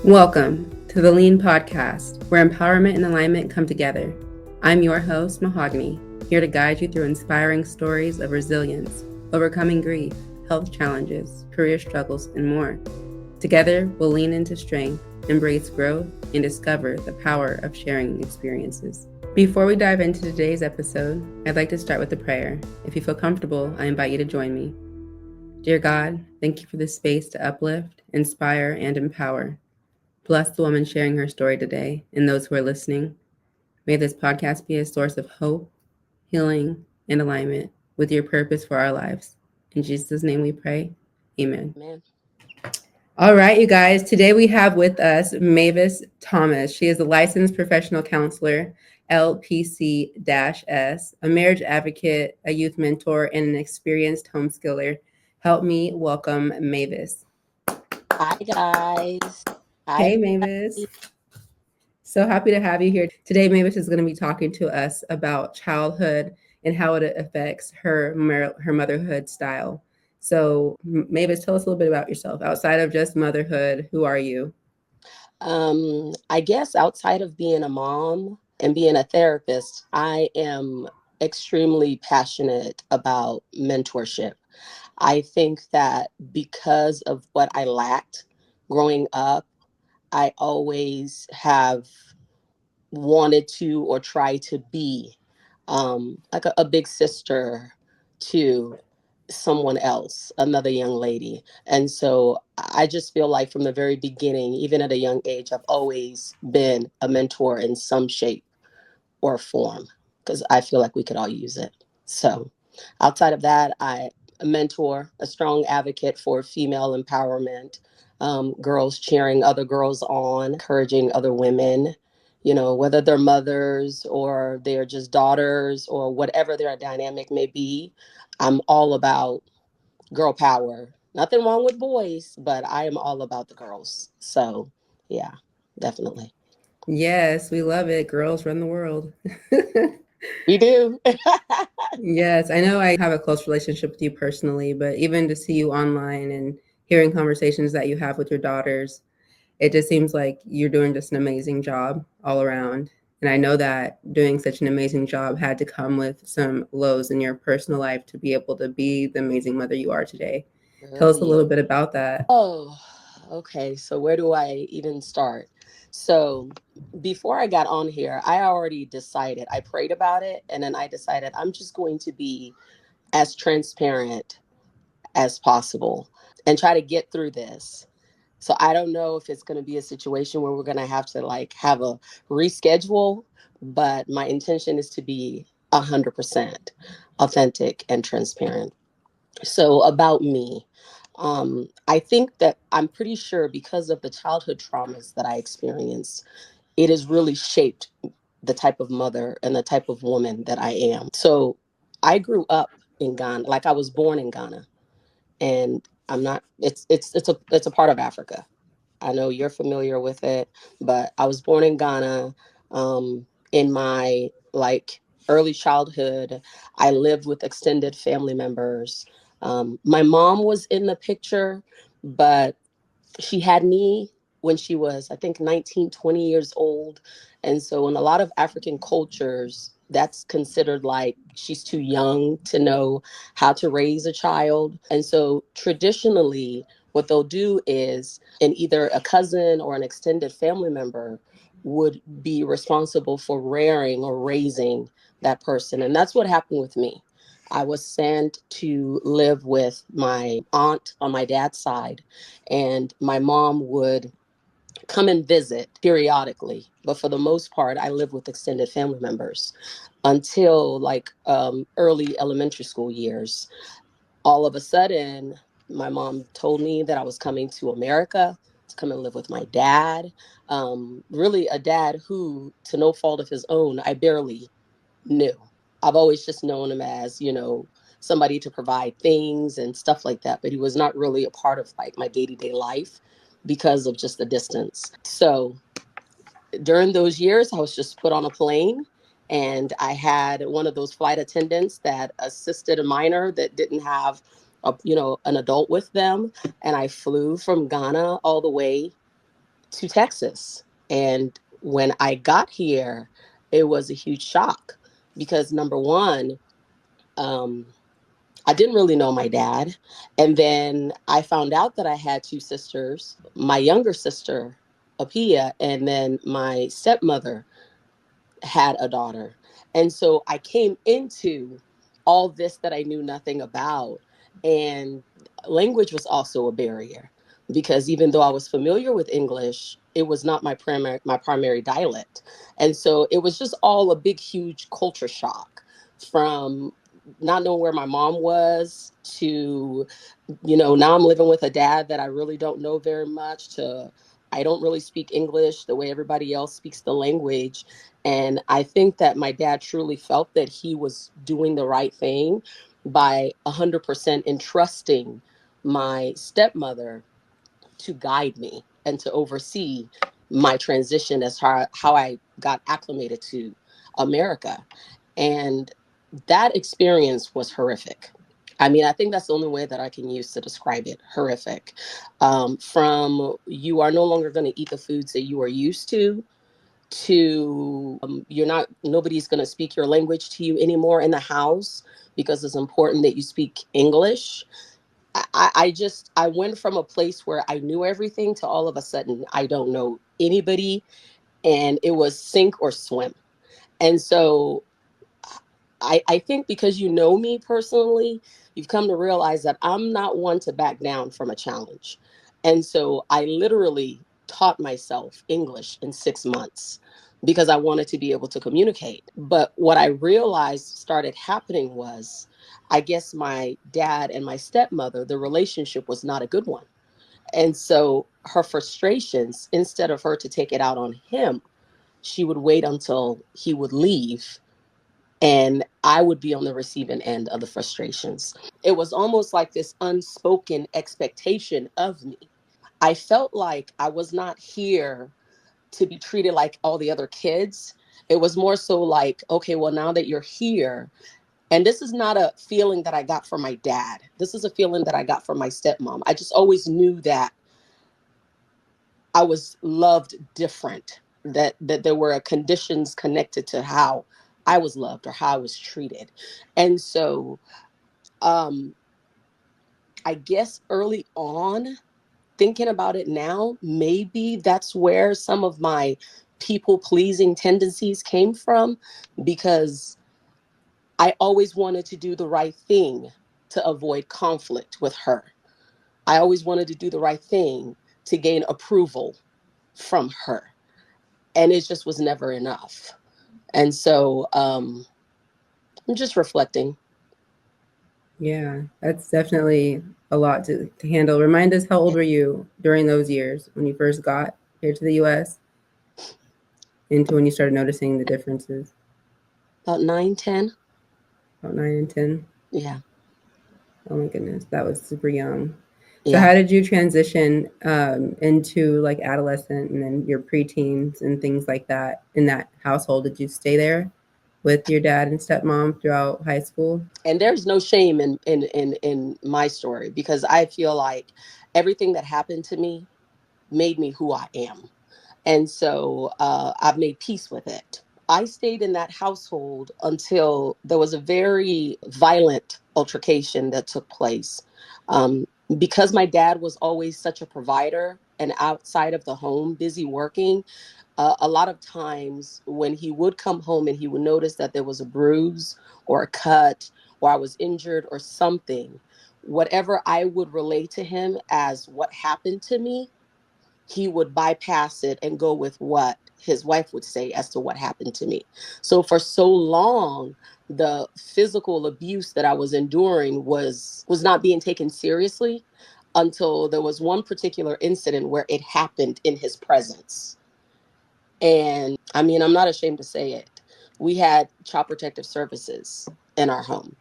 Welcome to the Lean Podcast, where empowerment and alignment come together. I'm your host, Mahogany, here to guide you through inspiring stories of resilience, overcoming grief, health challenges, career struggles, and more. Together, we'll lean into strength, embrace growth, and discover the power of sharing experiences. Before we dive into today's episode, I'd like to start with a prayer. If you feel comfortable, I invite you to join me. Dear God, thank you for this space to uplift, inspire, and empower. Bless the woman sharing her story today and those who are listening. May this podcast be a source of hope, healing, and alignment with your purpose for our lives. In Jesus' name we pray. Amen. Amen. All right, you guys. Today we have with us Mavis Thomas. She is a licensed professional counselor, LPC-S, a marriage advocate, a youth mentor, and an experienced homeschooler. Help me welcome Mavis. Hi, guys. Hi, Hey, Mavis. everybody. So happy to have you here. Today, Mavis is going to be talking to us about childhood and how it affects her motherhood style. So, Mavis, tell us a little bit about yourself. Outside of just motherhood, who are you? I guess outside of being a mom and being a therapist, I am extremely passionate about mentorship. I think that because of what I lacked growing up, I always have wanted to or try to be like a big sister to someone else, another young lady. And so I just feel like from the very beginning, even at a young age, I've always been a mentor in some shape or form because I feel like we could all use it. So outside of that, I a mentor, a strong advocate for female empowerment, girls cheering other girls on, encouraging other women, whether they're mothers or they're just daughters or whatever their dynamic may be. I'm all about girl power. Nothing wrong with boys, but I am all about the girls. So, yeah, definitely. Yes, we love it. Girls run the world. We do. Yes, I know I have a close relationship with you personally, but even to see you online and hearing conversations that you have with your daughters, it just seems like you're doing just an amazing job all around. And I know that doing such an amazing job had to come with some lows in your personal life to be able to be the amazing mother you are today. Tell Oh, us a yeah. little bit about that. Oh, okay. So where do I even start? So before I got on here, I already decided, I prayed about it, and then I decided I'm just going to be as transparent as possible and try to get through this. So I don't know if it's going to be a situation where we're going to have to like have a reschedule, but my intention is to be 100% authentic and transparent. So about me, I think that I'm pretty sure because of the childhood traumas that I experienced, it has really shaped the type of mother and the type of woman that I am. So I grew up in Ghana, like I was born in Ghana, and I'm not. It's a part of Africa. I know you're familiar with it, but I was born in Ghana. In my like early childhood, I lived with extended family members. My mom was in the picture, but she had me when she was, I think, 19, 20 years old. And so in a lot of African cultures, that's considered like she's too young to know how to raise a child. And so traditionally, what they'll do is, and either a cousin or an extended family member would be responsible for rearing or raising that person. And that's what happened with me. I was sent to live with my aunt on my dad's side, and my mom would come and visit periodically. But for the most part, I lived with extended family members until like early elementary school years. All of a sudden, my mom told me that I was coming to America to come and live with my dad. Really, a dad who, to no fault of his own, I barely knew. I've always just known him as, somebody to provide things and stuff like that, but he was not really a part of like my day-to-day life because of just the distance. So during those years, I was just put on a plane, and I had one of those flight attendants that assisted a minor that didn't have an adult with them, and I flew from Ghana all the way to Texas. And when I got here, it was a huge shock because number one, um, I didn't really know my dad. And then I found out that I had two sisters, my younger sister, Apia, and then my stepmother had a daughter. And so I came into all this that I knew nothing about. And language was also a barrier because even though I was familiar with English, it was not my primary dialect. And so it was just all a big huge culture shock from not knowing where my mom was to, now I'm living with a dad that I really don't know very much to I don't really speak English the way everybody else speaks the language. And I think that my dad truly felt that he was doing the right thing by 100% entrusting my stepmother to guide me and to oversee my transition as how I got acclimated to America. And that experience was horrific. I mean, I think that's the only way that I can use to describe it. Horrific. From you are no longer going to eat the foods that you are used to you're not nobody's going to speak your language to you anymore in the house because it's important that you speak English. I went from a place where I knew everything to all of a sudden I don't know anybody, and it was sink or swim. And so I think because you know me personally, you've come to realize that I'm not one to back down from a challenge. And so I literally taught myself English in 6 months because I wanted to be able to communicate. But what I realized started happening was, I guess my dad and my stepmother, the relationship was not a good one. And so her frustrations, instead of her to take it out on him, she would wait until he would leave and I would be on the receiving end of the frustrations. It was almost like this unspoken expectation of me. I felt like I was not here to be treated like all the other kids. It was more so like, okay, well, now that you're here, and this is not a feeling that I got from my dad. This is a feeling that I got from my stepmom. I just always knew that I was loved different, that there were conditions connected to how I was loved or how I was treated. And so um I guess early on, thinking about it now, maybe that's where some of my people pleasing tendencies came from, because I always wanted to do the right thing to avoid conflict with her. I always wanted to do the right thing to gain approval from her. And it just was never enough. And so I'm just reflecting. Yeah, that's definitely a lot to handle. Remind us, how old were you during those years when you first got here to the US, into when you started noticing the differences? About 9, 10. About 9 and 10. Yeah. Oh my goodness, that was super young. So Yeah. how did you transition into like adolescent and then your preteens and things like that in that household? Did you stay there with your dad and stepmom throughout high school? And there's no shame in my story, because I feel like everything that happened to me made me who I am. And so I've made peace with it. I stayed in that household until there was a very violent altercation that took place. Um, because my dad was always such a provider and outside of the home, busy working, a lot of times when he would come home and he would notice that there was a bruise or a cut or I was injured or something, whatever I would relate to him as what happened to me, he would bypass it and go with what his wife would say as to what happened to me. So for so long, the physical abuse that I was enduring was not being taken seriously until there was one particular incident where it happened in his presence. And I mean, I'm not ashamed to say it. We had child protective services in our home.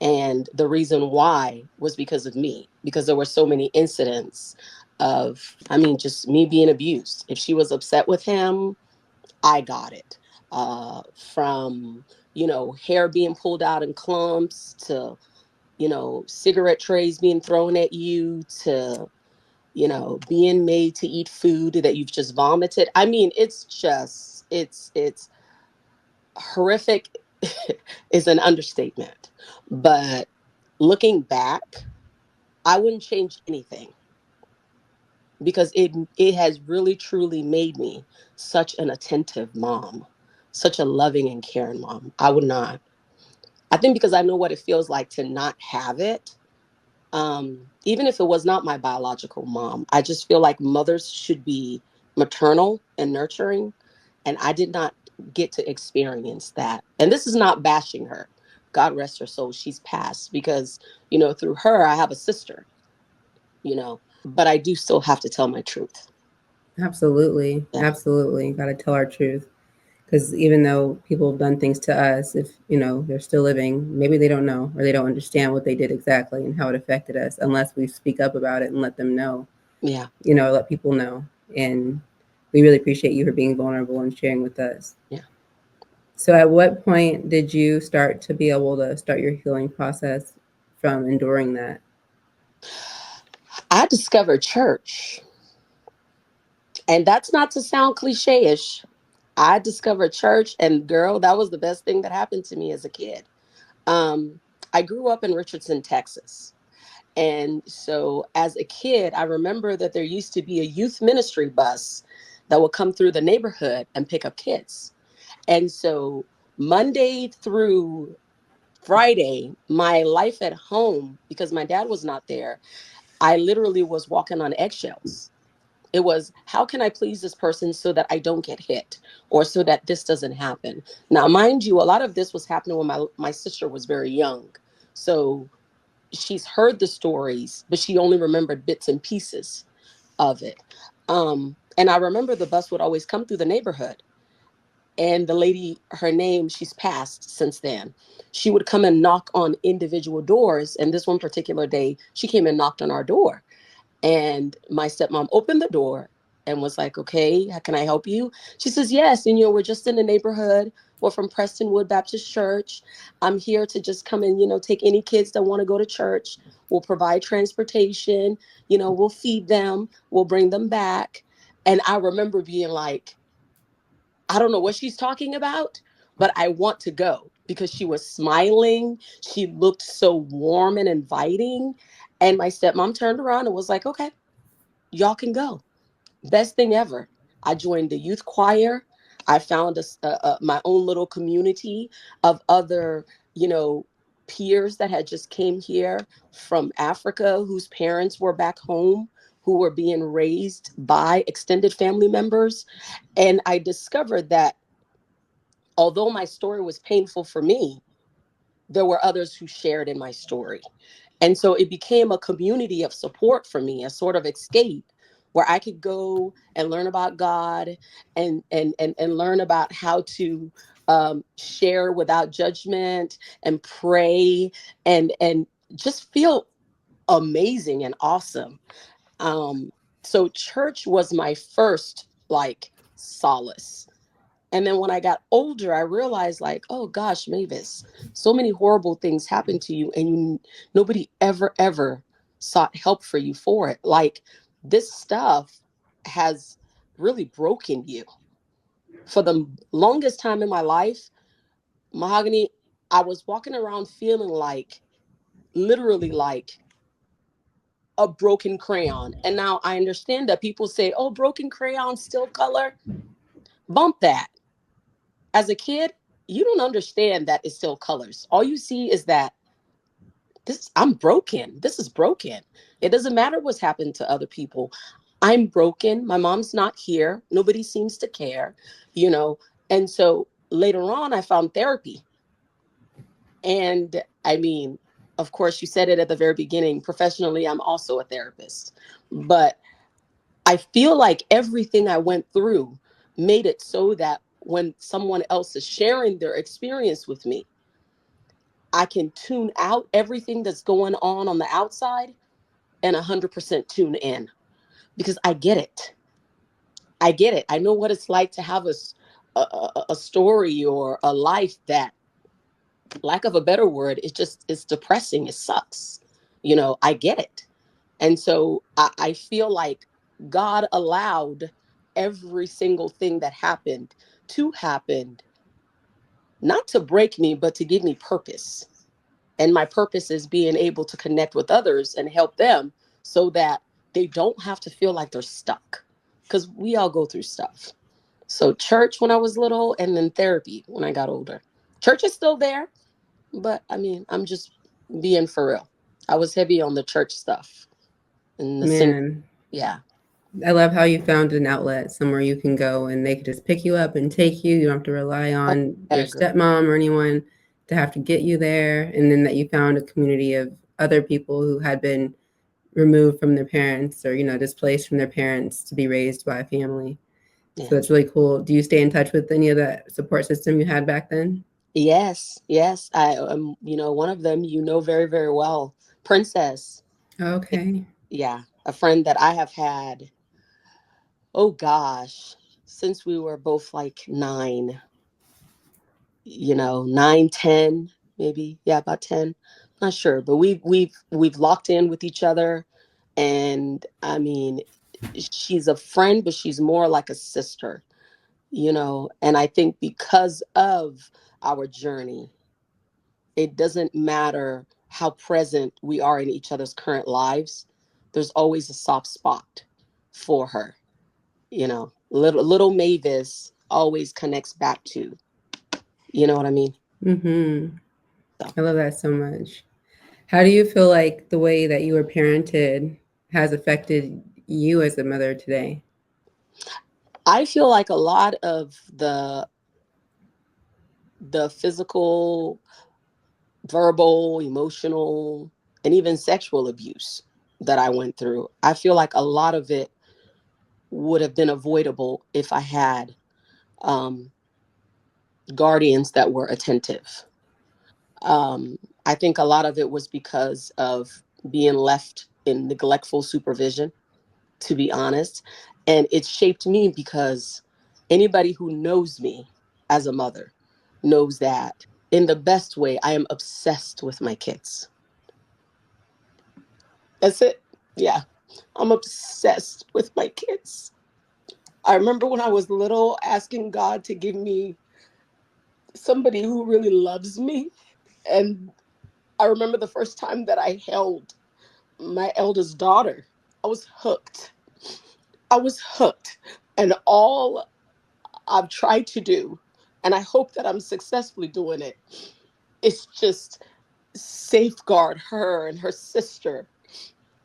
And the reason why was because of me, because there were so many incidents of, I mean, just me being abused. If she was upset with him, I got it. From, hair being pulled out in clumps to, cigarette trays being thrown at you to, being made to eat food that you've just vomited. I mean, it's horrific is an understatement. But looking back, I wouldn't change anything because it has really truly made me such an attentive mom, such a loving and caring mom. I would not. I think because I know what it feels like to not have it. Even if it was not my biological mom, I just feel like mothers should be maternal and nurturing, and I did not get to experience that. And this is not bashing her. God rest her soul. She's passed because, through her, I have a sister, but I do still have to tell my truth. Absolutely. Yeah. Absolutely. Got to tell our truth. Because even though people have done things to us, if, they're still living, maybe they don't know or they don't understand what they did exactly and how it affected us unless we speak up about it and let them know, Yeah. let people know. And we really appreciate you for being vulnerable and sharing with us. Yeah. So at what point did you start to be able to start your healing process from enduring that? I discovered church. And that's not to sound cliche-ish. I discovered church, and girl, that was the best thing that happened to me as a kid. Um, I grew up in Richardson, Texas. And so as a kid, I remember that there used to be a youth ministry bus that would come through the neighborhood and pick up kids. And so Monday through Friday, my life at home, because my dad was not there, I literally was walking on eggshells. It was, how can I please this person so that I don't get hit or so that this doesn't happen? Now, mind you, a lot of this was happening when my sister was very young. So she's heard the stories, but she only remembered bits and pieces of it. And I remember the bus would always come through the neighborhood. And the lady, her name, she's passed since then. She would come and knock on individual doors. And this one particular day, she came and knocked on our door. And my stepmom opened the door and was like, okay, how can I help you? She says, yes. And, we're just in the neighborhood. We're from Prestonwood Baptist Church. I'm here to just come and, take any kids that want to go to church. We'll provide transportation. We'll feed them. We'll bring them back. And I remember being like, I don't know what she's talking about, but I want to go because she was smiling. She looked so warm and inviting. And my stepmom turned around and was like, okay, y'all can go. Best thing ever. I joined the youth choir. I found my own little community of other, peers that had just came here from Africa whose parents were back home, who were being raised by extended family members. And I discovered that although my story was painful for me, there were others who shared in my story. And so it became a community of support for me, a sort of escape where I could go and learn about God and learn about how to share without judgment and pray and just feel amazing and awesome. Um, so church was my first like solace. And then when I got older, I realized like, oh gosh, Mavis, so many horrible things happened to you and nobody ever sought help for you for it. Like this stuff has really broken you. For the longest time in my life, Mahogany, I was walking around feeling like literally like a broken crayon. And now I understand that people say, oh, broken crayon, still color. Bump that. As a kid, you don't understand that it's still colors. All you see is that I'm broken. This is broken. It doesn't matter what's happened to other people. I'm broken. My mom's not here. Nobody seems to care, you know. And so later on, I found therapy. And I mean, of course, you said it at the very beginning. Professionally, I'm also a therapist. But I feel like everything I went through made it so that when someone else is sharing their experience with me, I can tune out everything that's going on the outside and 100% tune in because I get it. I get it. I know what it's like to have a story or a life that, lack of a better word, it's depressing. It sucks. I get it. And so I feel like God allowed every single thing that happened to happen, not to break me, but to give me purpose. And my purpose is being able to connect with others and help them so that they don't have to feel like they're stuck. Because we all go through stuff. So, church when I was little, and then therapy when I got older. Church is still there, but I mean, I'm just being for real. I was heavy on the church stuff and the sing. Man, Yeah. I love how you found an outlet somewhere you can go and they could just pick you up and take you. You don't have to rely Oh, on I your agree. stepmom or anyone to have to get you there. And then that you found a community of other people who had been removed from their parents or, displaced from their parents to be raised by a family. So Yeah. that's really cool. Do you stay in touch with any of that support system you had back then? Yes. Yes. I am, one of them, very, very well. Princess. Okay. Yeah. A friend that I have had, oh gosh, since we were both like 9, 10, maybe. Yeah, about 10. Not sure. But we've locked in with each other. And I mean, she's a friend, but she's more like a sister. And I think because of our journey, it doesn't matter how present we are in each other's current lives, there's always a soft spot for her. Little Mavis always connects back to, you know what I mean? Mm-hmm. So I love that so much. How do you feel like the way that you were parented has affected you as a mother today? I feel like a lot of the physical, verbal, emotional, and even sexual abuse that I went through, I feel like a lot of it would have been avoidable if I had um, guardians that were attentive. Um, I think a lot of it was because of being left in neglectful supervision, to be honest. And it shaped me because anybody who knows me as a mother knows that in the best way, I am obsessed with my kids. That's it. Yeah, I'm obsessed with my kids. I remember when I was little asking God to give me somebody who really loves me. And I remember the first time that I held my eldest daughter, I was hooked. I was hooked. And all I've tried to do, and I hope that I'm successfully doing it, is just safeguard her and her sister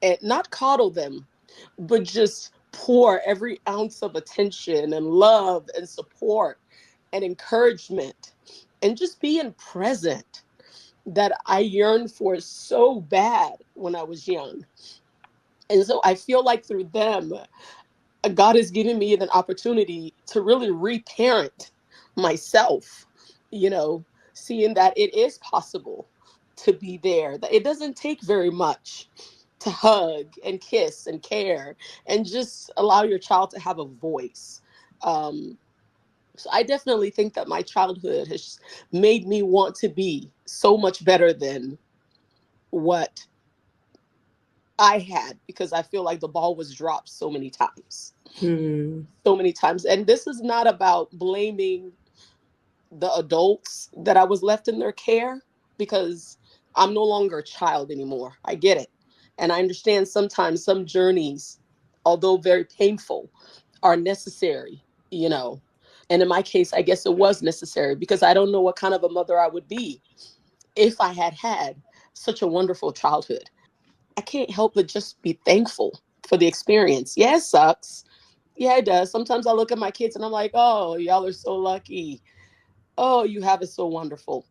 and not coddle them, but just pour every ounce of attention and love and support and encouragement and just being present that I yearned for so bad when I was young. And so I feel like through them, God has given me an opportunity to really reparent myself, you know, seeing that it is possible to be there, that it doesn't take very much to hug and kiss and care and just allow your child to have a voice. Um, so I definitely think that my childhood has made me want to be so much better than what I had because I feel like the ball was dropped so many times. Hmm. So many times. And this is not about blaming the adults that I was left in their care because I'm no longer a child anymore. I get it. And I understand sometimes some journeys, although very painful, are necessary. And in my case, I guess it was necessary because I don't know what kind of a mother I would be if I had had such a wonderful childhood. I can't help but just be thankful for the experience. Yeah, it sucks. Yeah, it does. Sometimes I look at my kids and I'm like, oh, y'all are so lucky. Oh, you have it so wonderful.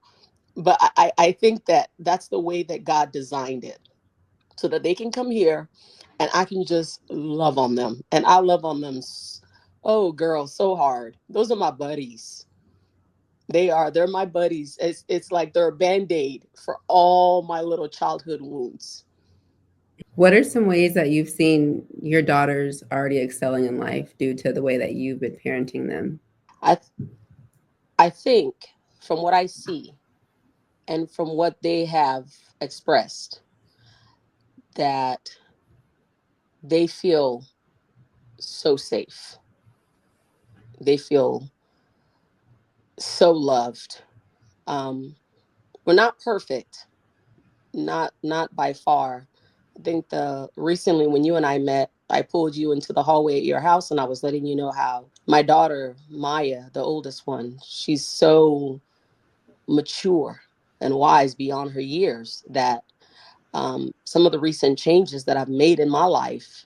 But I think that that's the way that God designed it so that they can come here and I can just love on them. And I love on them. Oh, girl, so hard. Those are my buddies. They're my buddies. It's like they're a band-aid for all my little childhood wounds. What are some ways that you've seen your daughters already excelling in life due to the way that you've been parenting them? I I think from what I see and from what they have expressed that they feel so safe. They feel so loved. Um, we're not perfect, not by far. I think the recently when you and I met, I pulled you into the hallway at your house and I was letting you know how my daughter Maya, the oldest one, she's so mature and wise beyond her years that some of the recent changes that I've made in my life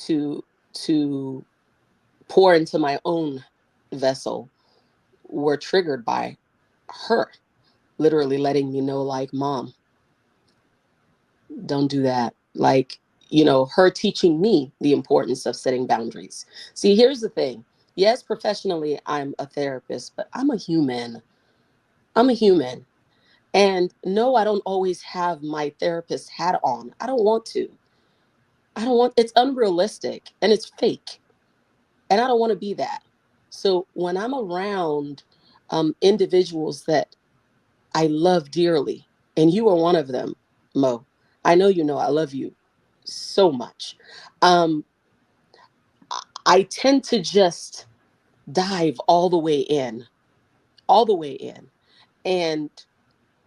to to pour into my own vessel were triggered by her literally letting me know, like, mom, don't do that. Like, her teaching me the importance of setting boundaries. See, here's the thing. Yes, professionally, I'm a therapist, but I'm a human. I'm a human. And no, I don't always have my therapist hat on. I don't want to. It's unrealistic and it's fake. And I don't want to be that. So when I'm around individuals that I love dearly, and you are one of them, Mo. I know you know I love you so much. Um, I tend to just dive all the way in. And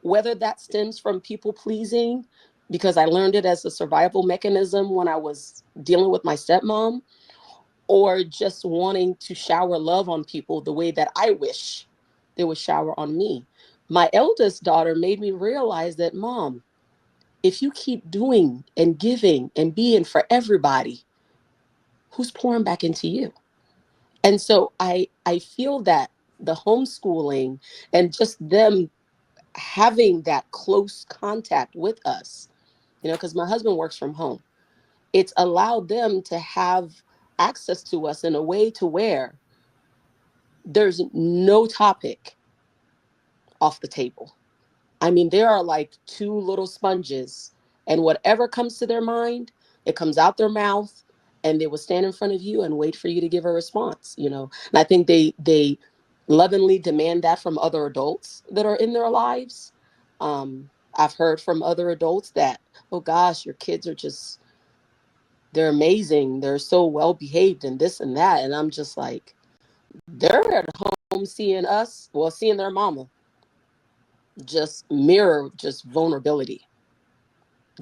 whether that stems from people pleasing, because I learned it as a survival mechanism when I was dealing with my stepmom, or just wanting to shower love on people the way that I wish they would shower on me. My eldest daughter made me realize that, mom, if you keep doing and giving and being for everybody, who's pouring back into you? And so I feel that the homeschooling and just them having that close contact with us, because my husband works from home, it's allowed them to have access to us in a way to where there's no topic off the table. I mean, there are like two little sponges, and whatever comes to their mind, it comes out their mouth, and they will stand in front of you and wait for you to give a response. And I think they lovingly demand that from other adults that are in their lives. I've heard from other adults that, oh gosh, your kids are just they're amazing, they're so well behaved, and this and that, and I'm just like, they're at home seeing us, well, seeing their mama just mirror just vulnerability.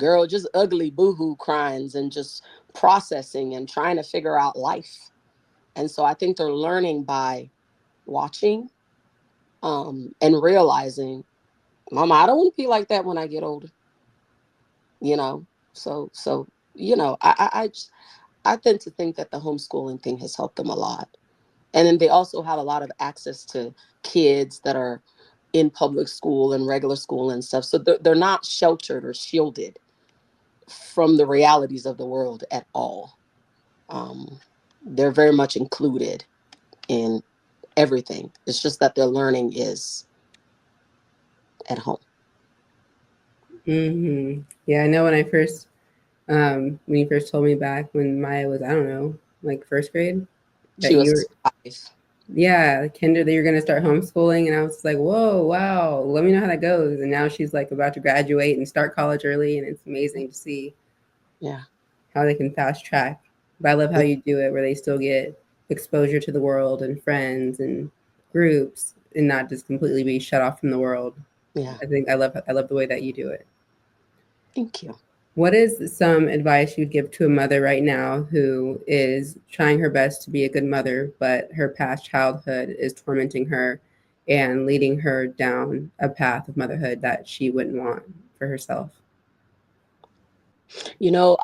Girl, just ugly boohoo crying and just processing and trying to figure out life. And so I think they're learning by watching, and realizing, mama, I don't want to be like that when I get older, you know? So, I tend to think that the homeschooling thing has helped them a lot. And then they also have a lot of access to kids that are in public school and regular school and stuff. So they're not sheltered or shielded from the realities of the world at all. Um, they're very much included in everything. It's just that their learning is at home. Yeah, I know when you first told me back when Maya was, I don't know, like first grade, She that you was were, 5. yeah, kinder, that you're going to start homeschooling. And I was like, whoa, wow, let me know how that goes. And now she's like about to graduate and start college early. And it's amazing to see Yeah. how they can fast track. But I love how you do it where they still get exposure to the world and friends and groups and not just completely be shut off from the world. Yeah. I love the way that you do it. Thank you. What is some advice you'd give to a mother right now who is trying her best to be a good mother, but her past childhood is tormenting her and leading her down a path of motherhood that she wouldn't want for herself?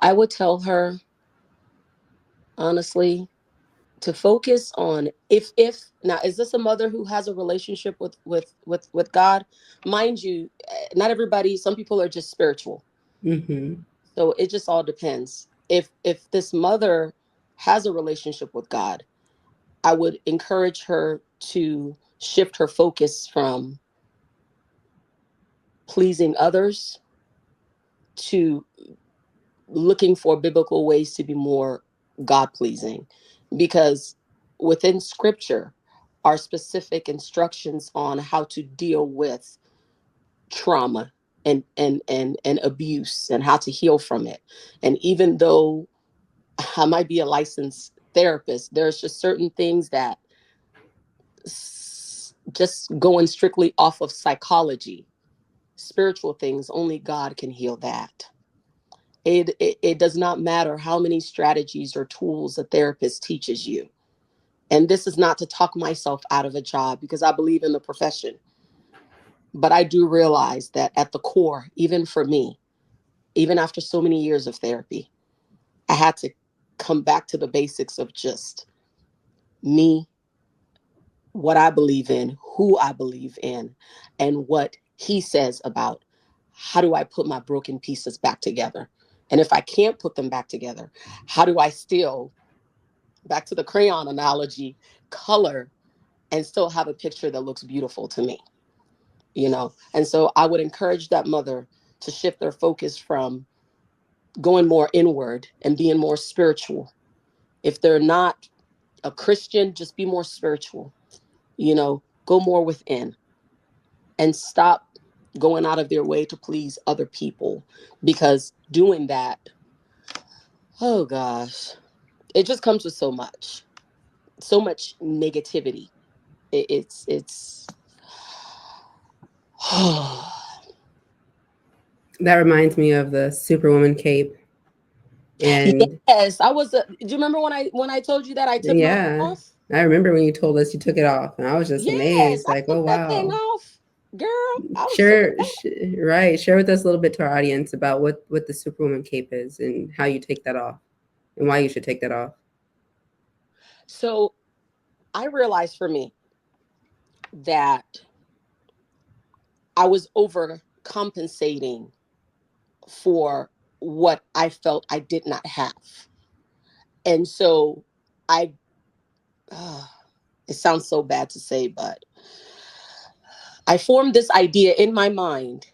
I would tell her, honestly, to focus on, if now, is this a mother who has a relationship with God? Mind you, not everybody, some people are just spiritual. Mm-hmm. So it just all depends. If this mother has a relationship with God, I would encourage her to shift her focus from pleasing others to looking for biblical ways to be more God pleasing, because within scripture are specific instructions on how to deal with trauma and abuse and how to heal from it. And even though I might be a licensed therapist. There's just certain things that just going strictly off of psychology, spiritual things, only God can heal that. It does not matter how many strategies or tools a therapist teaches you. And this is not to talk myself out of a job because I believe in the profession. But I do realize that at the core, even for me, even after so many years of therapy, I had to come back to the basics of just me, what I believe in, who I believe in, and what he says about how do I put my broken pieces back together. And if I can't put them back together, how do I still, back to the crayon analogy, color and still have a picture that looks beautiful to me, you know? And so I would encourage that mother to shift their focus from going more inward and being more spiritual. If they're not a Christian, just be more spiritual, go more within and stop going out of their way to please other people because doing that, oh gosh, it just comes with so much negativity. It's That reminds me of the Superwoman cape. And yes, do you remember when I told you that I took mine yeah, off? I remember when you told us you took it off, and I was just Yes, amazed, I like, oh took that thing wow. off. Girl, I was sick of Share, that. right. Share with us a little bit to our audience about what the Superwoman cape is and how you take that off and why you should take that off. So I realized for me that I was overcompensating for what I felt I did not have. And so I, uh, it sounds so bad to say, but I formed this idea in my mind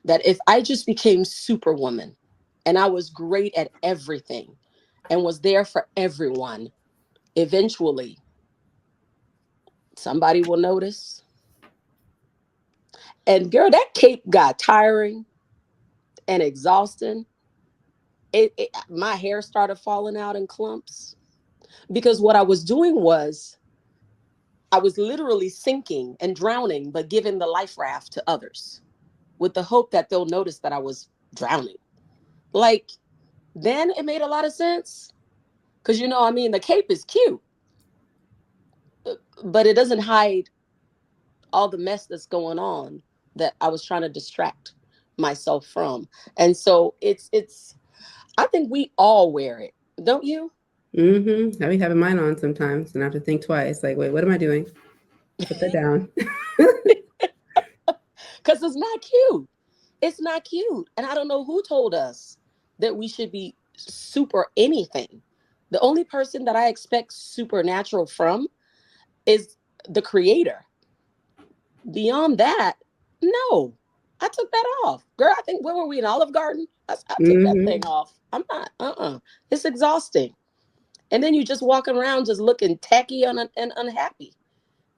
that if I just became superwoman and I was great at everything and was there for everyone, eventually somebody will notice. And girl, that cape got tiring and exhausting. My hair started falling out in clumps because what I was doing was I was literally sinking and drowning, but giving the life raft to others with the hope that they'll notice that I was drowning. Like, then it made a lot of sense. Because, I mean, the cape is cute, but it doesn't hide all the mess that's going on that I was trying to distract myself from. And so I think we all wear it, don't you? Mm-hmm. I be having mine on sometimes, and I have to think twice. Like, wait, what am I doing? Put that down. Because it's not cute. It's not cute. And I don't know who told us that we should be super anything. The only person that I expect supernatural from is the creator. Beyond that, no. I took that off. Girl, I think, where were we, in Olive Garden? I took that thing Mm-hmm. off. I'm not, It's exhausting. And then you just walking around just looking tacky and unhappy,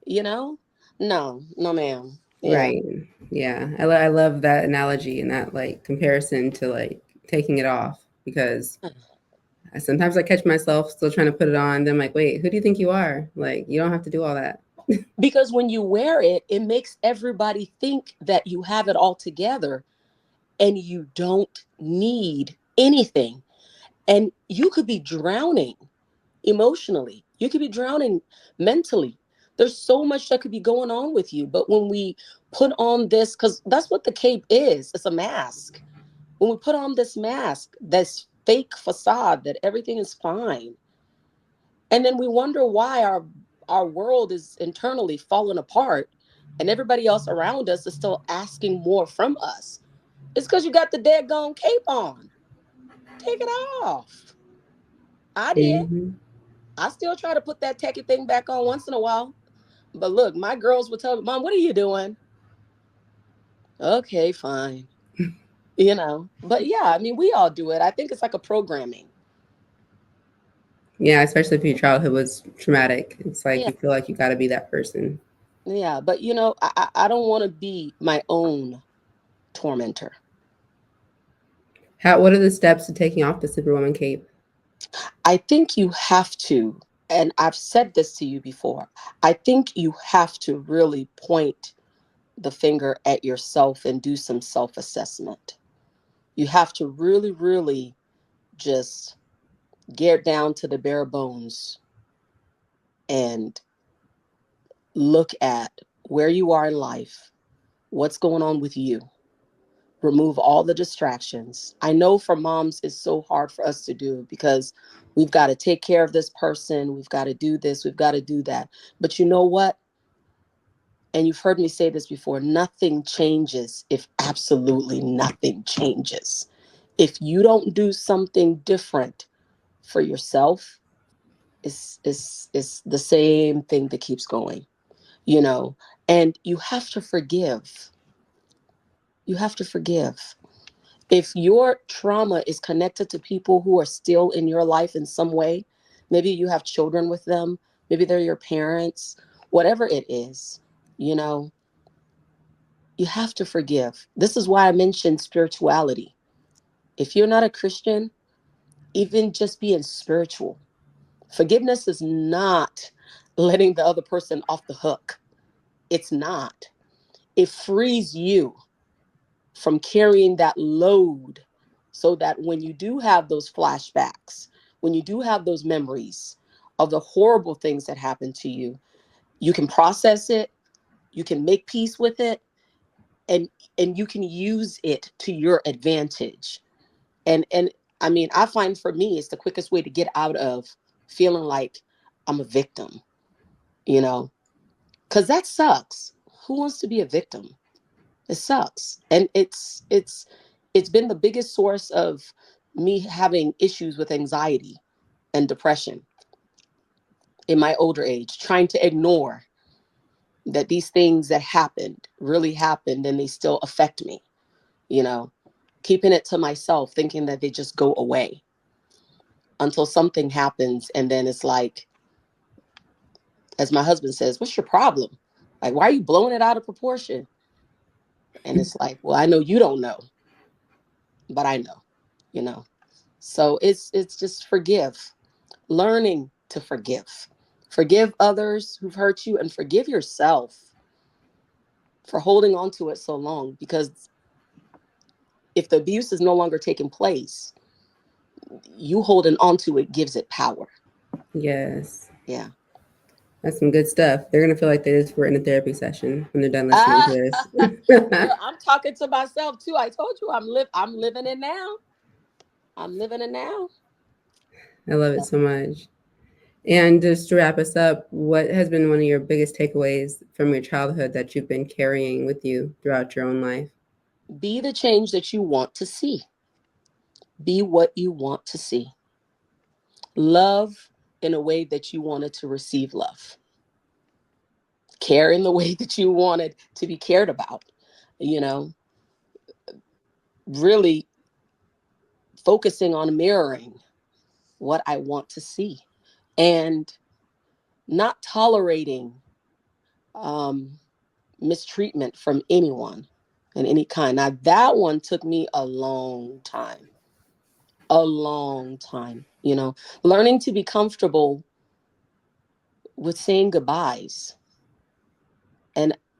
you know? No, no, ma'am. Yeah. Right. Yeah. I love that analogy and that like comparison to like taking it off because sometimes I catch myself still trying to put it on. Then I'm like, wait, who do you think you are? Like, you don't have to do all that. Because when you wear it, it makes everybody think that you have it all together and you don't need anything. And you could be drowning emotionally, you could be drowning mentally. There's so much that could be going on with you. But when we put on this, because that's what the cape is, it's a mask. When we put on this mask, this fake facade that everything is fine, and then we wonder why our world is internally falling apart and everybody else around us is still asking more from us. It's because you got the daggone cape on. Take it off. I did. Mm-hmm. I still try to put that techie thing back on once in a while. But look, my girls would tell me, Mom, what are you doing? Okay, fine. But yeah, I mean, we all do it. I think it's like a programming. Yeah, especially if your childhood was traumatic. It's like Yeah. you feel like you got to be that person. Yeah. But, I don't want to be my own tormentor. What are the steps to taking off the Superwoman cape? I think you have to, and I've said this to you before, I think you have to really point the finger at yourself and do some self assessment. You have to really, really just get down to the bare bones and look at where you are in life, what's going on with you, remove all the distractions. I know for moms, it's so hard for us to do because we've got to take care of this person, we've got to do this, we've got to do that. But you know what? And you've heard me say this before, nothing changes if absolutely nothing changes. If you don't do something different for yourself, it's the same thing that keeps going, you know. And you have to forgive. You have to forgive. If your trauma is connected to people who are still in your life in some way, maybe you have children with them, maybe they're your parents, whatever it is, you know, you have to forgive. This is why I mentioned spirituality. If you're not a Christian, even just being spiritual, forgiveness is not letting the other person off the hook. It's not. It frees you from carrying that load so that when you do have those flashbacks, when you do have those memories of the horrible things that happened to you, you can process it, you can make peace with it, and you can use it to your advantage. And I mean, I find for me it's the quickest way to get out of feeling like I'm a victim, you know, because that sucks. Who wants to be a victim? It sucks. And it's been the biggest source of me having issues with anxiety and depression in my older age, trying to ignore that these things that happened really happened and they still affect me, you know, keeping it to myself, thinking that they just go away until something happens. And then it's like, as my husband says, what's your problem? Like, why are you blowing it out of proportion? And it's like, well, I know you don't know, but I know, you know. So it's just forgive, learning to forgive. Forgive others who've hurt you and forgive yourself for holding on to it so long, because if the abuse is no longer taking place, you holding on to it gives it power. Yes. Yeah. That's some good stuff. They're gonna feel like they just were in a therapy session when they're done listening to Ah, this. girl, I'm talking to myself too. I told you I'm living it now. I'm living it now. I love it so much. And just to wrap us up, what has been one of your biggest takeaways from your childhood that you've been carrying with you throughout your own life? Be the change that you want to see. Be what you want to see. Love in a way that you wanted to receive love. Care in the way that you wanted to be cared about. You know, really focusing on mirroring what I want to see and not tolerating um, mistreatment from anyone in any kind. Now, that one took me a long time, you know, learning to be comfortable with saying goodbyes.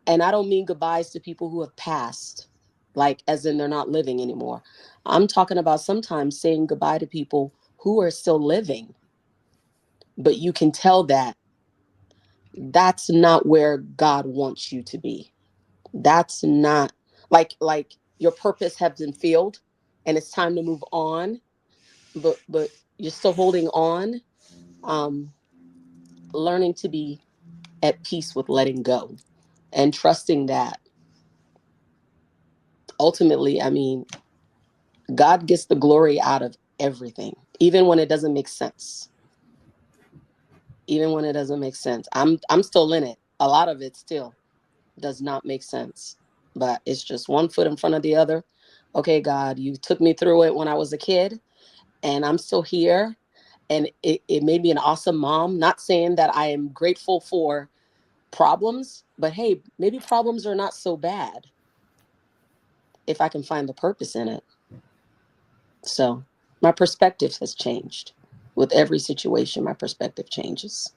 And I don't mean goodbyes to people who have passed, like as in they're not living anymore. I'm talking about sometimes saying goodbye to people who are still living, but you can tell that that's not where God wants you to be. That's not like your purpose has been filled and it's time to move on, but you're still holding on. Um, learning to be at peace with letting go and trusting that ultimately, I mean, God gets the glory out of everything, even when it doesn't make sense. Even when it doesn't make sense. I'm still in it. A lot of it still does not make sense. But it's just one foot in front of the other. Okay, God, you took me through it when I was a kid, and I'm still here. And it made me an awesome mom. Not saying that I am grateful for problems, but hey, maybe problems are not so bad if I can find the purpose in it. So my perspective has changed. with every situation, my perspective changes.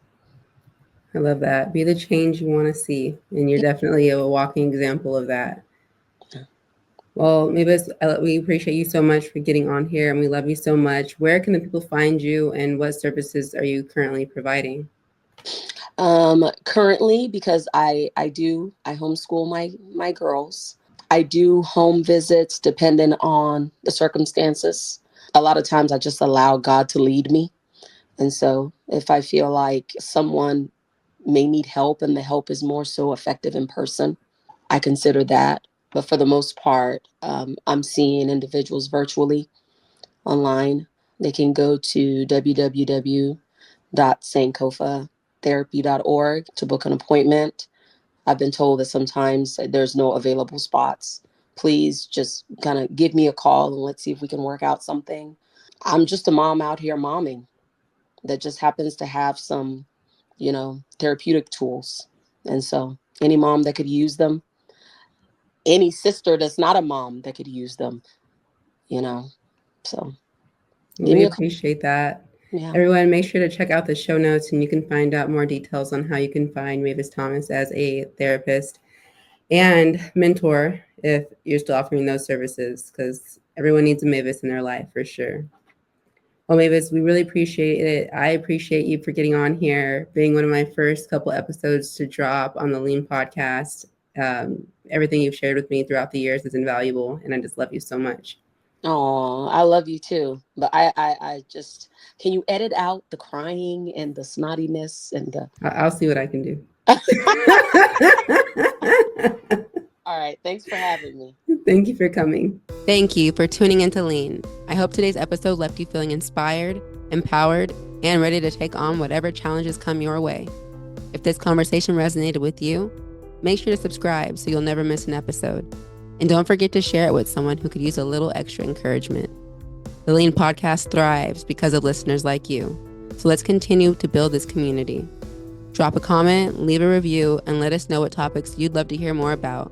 I love that. Be the change you want to see. And you're definitely a walking example of that. Well, Mavis, we appreciate you so much for getting on here and we love you so much. Where can the people find you and what services are you currently providing? Currently, because I homeschool my girls. I do home visits depending on the circumstances. A lot of times I just allow God to lead me. And so if I feel like someone may need help and the help is more so effective in person, I consider that. But for the most part, I'm seeing individuals virtually online. They can go to www.sankofatherapy.org to book an appointment. I've been told that sometimes there's no available spots. Please just kind of give me a call and let's see if we can work out something. I'm just a mom out here momming that just happens to have some, therapeutic tools. And so any mom that could use them, any sister that's not a mom that could use them, you know. So Well, give we me a call. appreciate that. Yeah. Everyone, make sure to check out the show notes and you can find out more details on how you can find Mavis Thomas as a therapist and mentor if you're still offering those services, because everyone needs a Mavis in their life for sure. Well, Mavis, we really appreciate it. I appreciate you for getting on here, being one of my first couple episodes to drop on the Lean podcast. Everything you've shared with me throughout the years is invaluable, and I just love you so much. Oh, I love you too. But I just, can you edit out the crying and the snottiness and the. I'll see what I can do. All right. Thanks for having me. Thank you for coming. Thank you for tuning into Lean. I hope today's episode left you feeling inspired, empowered, and ready to take on whatever challenges come your way. If this conversation resonated with you, make sure to subscribe so you'll never miss an episode. And don't forget to share it with someone who could use a little extra encouragement. The Lean podcast thrives because of listeners like you. So let's continue to build this community. Drop a comment, leave a review, and let us know what topics you'd love to hear more about.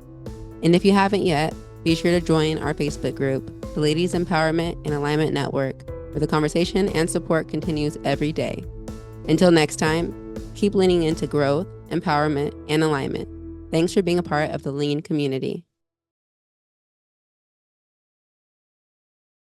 And if you haven't yet, be sure to join our Facebook group, the Ladies Empowerment and Alignment Network, where the conversation and support continues every day. Until next time, keep leaning into growth, empowerment, and alignment. Thanks for being a part of the Lean community.